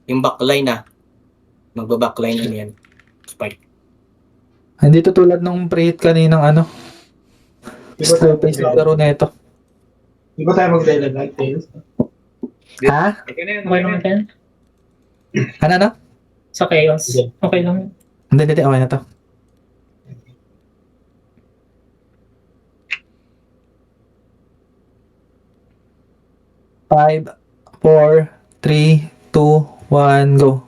Yung backline na. Magba-backline na yan. Spike. Hindi to tulad nung pre-hit kaninang ano. Slow pace na laro na ito. Di ba tayo mag-dialogue like Tails? Ha? Okay na yan, Okay naman yan. Ano? Sa chaos. Okay lang. Hindi, okay na to. Five, 4, 3, 2, 1, go.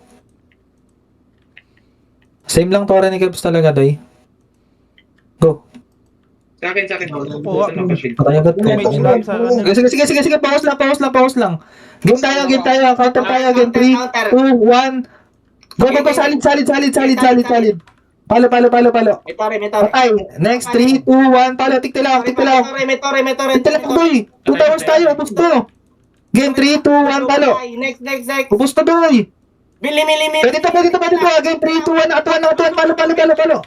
Same lang Tora ni Kebs talaga, Doy. Go. Sa akin. Oo. Saan ako shield? Patay agad. Damage lang sa ano. Sige. Pause lang. Game tayo. Counter tayo again. 3, 2, 1. Go. Solid. Palo. May tore. Patay. Next, 3, 2, 1. Palo. Tiktilaw. May tore. Tiktilaw, Doy. 2 towers tayo. Ubus to. Game 3, 2, 1. Palo. Next. Ubus to, Doy. Bili. Pwede to. Game 3, 2, 1. Nakatuan. Palo.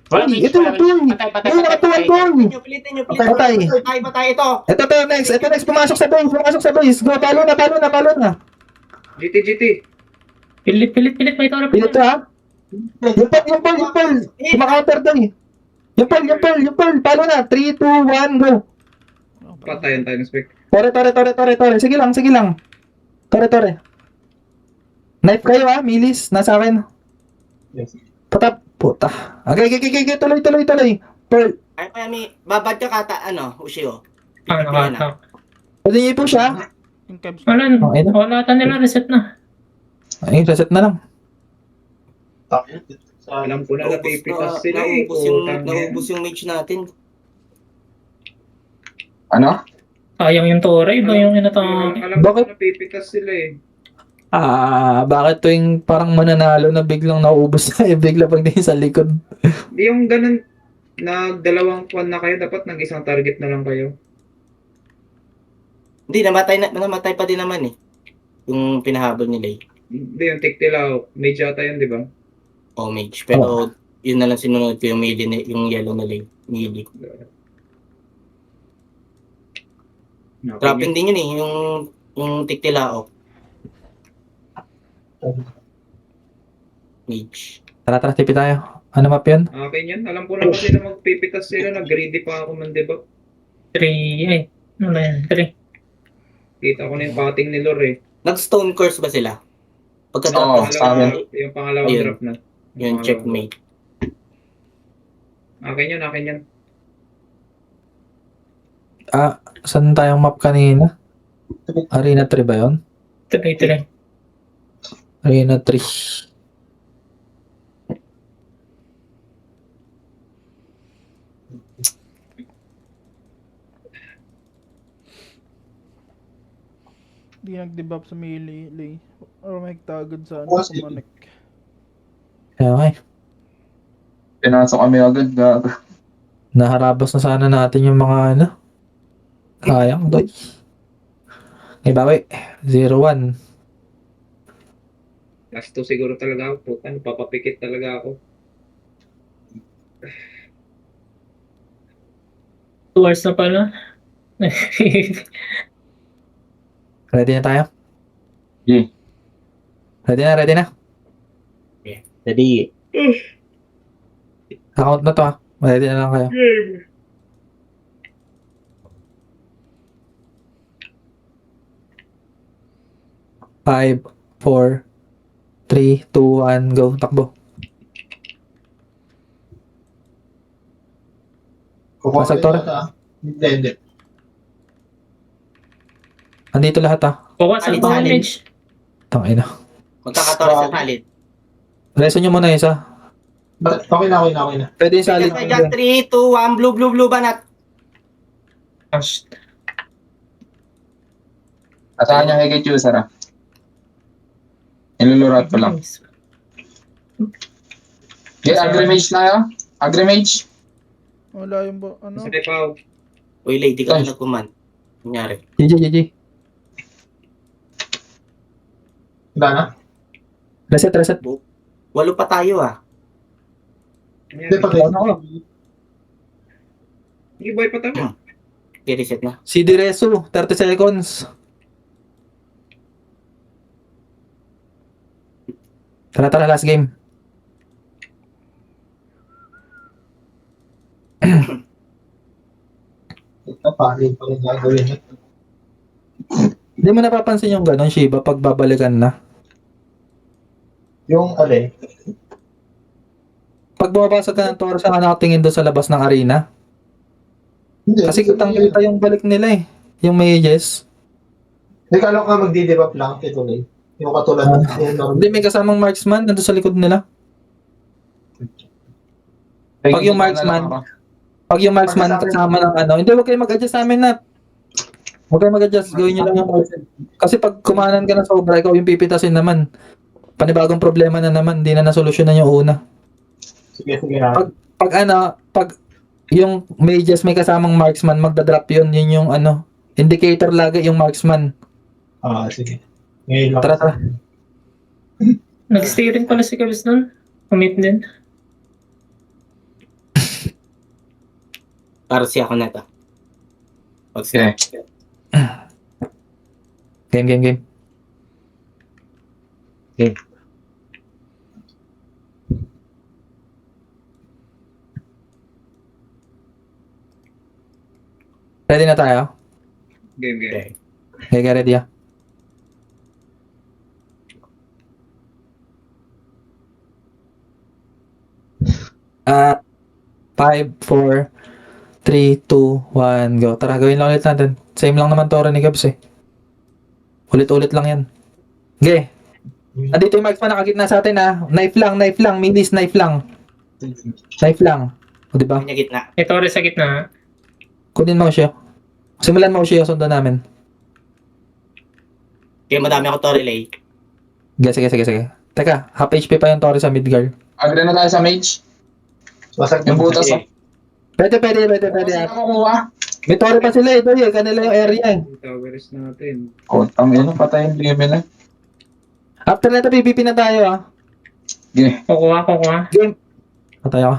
Ay, ito. Doy. Doy, nakatuan, Doy. Pilitin nyo. Patay. Patay ito. Ito next. Pumasok sa base. Go. Palo na. GT. Pilit. May tore. Pilit to, ha? Yung Paul. Kumaka-counter doon eh. Yung Paul. Palo na. 3, 2, 1, go. Patayan tayo ng spec. Tore. Sige lang. Tore. Knife kayo, ha? Milis. Nasa akin. Yes. Puta. Okay. Tuloy. Pearl. Ay, may babad ka kata, Ushio. Nakata. Pwede niyo po siya. Yung Kebs. Okay na. Wala ata nila reset na. Ay, reset na lang. Alam ko na napipitas sila eh. Naubos yung mage natin. Ano? Sayang yung tore. Iba yung inatake. Alam ko Bakit? na napipitas sila eh. Bakit tuwing parang mananalo na biglang nauubos na bigla pagdating sa likod? Di yung ganun, nagdalawang kwan na kayo, dapat nag-isang target na lang kayo. Hindi, namatay pa din naman eh. Yung pinahabol nila eh. Hindi, yung Tiktilaw, mage ata yun, di ba? O mage. Pero yun na lang sinunod ko yung yung yellow na lane. Melee. Trapping din yun eh. Yung Tiktilao. Mage. Tara, tipi tayo. Ano map yun? Akin yan, alam ko na kasi na magpipitas sila, nag-greedy pa ako man, di ba? 3. Ano yan? 3. Kita ko na yung pating ni Lore eh. Nag-stone course ba sila? Pagka-drop Oo, ng sa amin. Yung pangalawang Ayun. drop na. yung checkmate. Akin yan. Saan tayong map kanina? Arena 3 ba yun? 3. Arena 3. Di nag-debuff sa melee. Or may tagad sa ano, Positive. kumanek. Okay. Pinasok kami agad. Gago. Naharabas na sana natin yung mga ano. Sayang, doy. Okay, bawi. 0-1. Last 2 siguro talaga ako. Puta, papapikit talaga ako. 2 hours na pala. Ready na tayo? Yeah. Ready na? Ready. Count na to, ha? Ready na lang kayo. Game! Five, 4, 3, 2, 1, go. Takbo. Pasag, Tore. Hindi. Andito lahat, ha? Bukas sa Alin, bawang alin? edge. Tangina. Magkakatore sa salid. Reso nyo muna isa. Okay na. Pwede yung salid. Just 3, 2, 1, blue, banat. Gosh. Asahan niya kay User ah. Nilulurat ko lang. Okay, agrimage na yun. Agrimage. Wala yung ano. Sige, Pao. Uy, lady ka Ay. na nagkuman. Kunyari. GG. Wala na? Reset. Walo pa tayo ah. Ayan. Hindi, patay. Hindi, boy pa tayo. I-reset na. CD Reso, 30 seconds. Tara, last game. Ito, paano pa rin gagawin niya? Hindi mo napapansin yung ganon, Shiba, pag babalikan na. Yung alin? Pag bumabasag ka ng Taurus, ang nakatingin doon sa labas ng arena. Hindi. Kasi kitang-kita yung balik nila eh. Yung mages. Hindi ka lang ka magdi-debuff lang, tituloy. Yung katulad ng Hindi, may kasamang marksman nandun sa likod nila. Pag yung marksman, Pag yung marksman kasama ng ano, hindi, huwag kayo mag-adjust sa amin na. Huwag kayo mag-adjust, gawin nyo lang yung marksman. Kasi pag kumanan ka na sobra, ikaw yung pipitasin naman. Panibagong problema na naman, hindi na nasolusyonan yung una. Sige na. Pag yung mages may kasamang marksman, magdadrop yun yung ano, indicator lagi yung marksman. Sige. Ngayon lang. Tara. Nag-stay rin pala si Kabis nun. Commit din. Para siya ako na ito. Pag Okay. Game. Ready na tayo? Game. Okay, get ready ah. Ah, 5, 4, 3, 2, 1, go. Tara, gawin lang ulit natin. Same lang naman to ni Gabs eh. Ulit-ulit lang yan. Okay. Andito yung marksman nakagitna sa atin ah. Knife lang. Minis, knife lang. Knife lang. O, diba? niya gitna. May Torres sa gitna. Kunin mo siya. Simulan mo siya, sundan namin. Kaya madami ako to relay. Sige. Teka, half HP pa yung Torres sa Midgar. Agree na tayo sa mage. Wasag Yung butas. Okay. Pwede. Kasi ah. nakukuha. May Torres pa sila ito eh. Kanila yung area eh. Yung towers natin. Kotang ino, patay yung level eh. After nito, PvP na tayo ah. Okay. Kukuha. Game. Patay ako.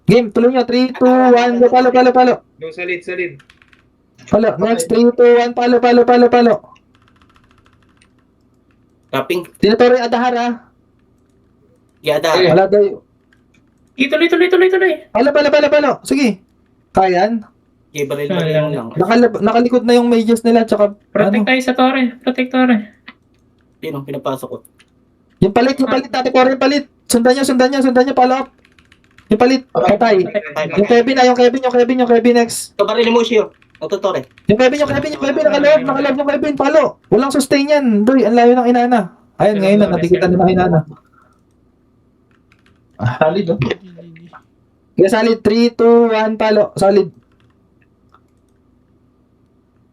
Game, tuloy nyo. 3, 2, 1, go. Palo. Go, salid. Palo. Next, 3, 2, 1, palo. Tapping. Tinatoro yung Adahar ah. Yada. Okay. Wala daw. Tuloy. Palo. Sige. Kayan. Kaya baril lang. Nakalikod na yung mages nila. Tsaka, Protect tayo sa Torre. Protect Torre. Yun ang pinapasok ko. yung palit. Tate Cora yung palit. Sundan nyo. Palo up. Yung palit. Patay. Yung Kevin next. Ito baril mo siya. Natutore. Yung Kevin, nakaloob yung Kevin, palo. Walang sustain yan. Doy, ang layo ng inana. Ayun, ngayon na, natikitan na ng inana. Solid, oh. Kaya solid, 3, 2, 1, palo. Solid.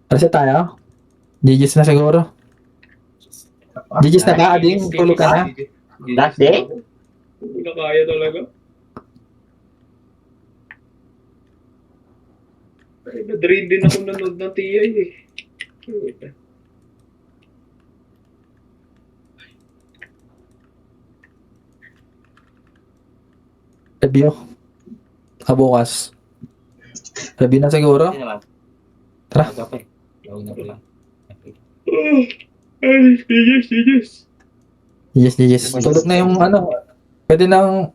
Reset tayo. GG's na siguro. GG's na ba, Ading? Tulog ka na? Last day? Hindi na kaya talaga. Ay, na-drain din ako nanood ng TI eh. Review. Bukas. Review na siguro. Hindi naman. Tara. Okay. Gawin na ko lang. Yes. GG's. Tulog na yung ano. Pwede nang,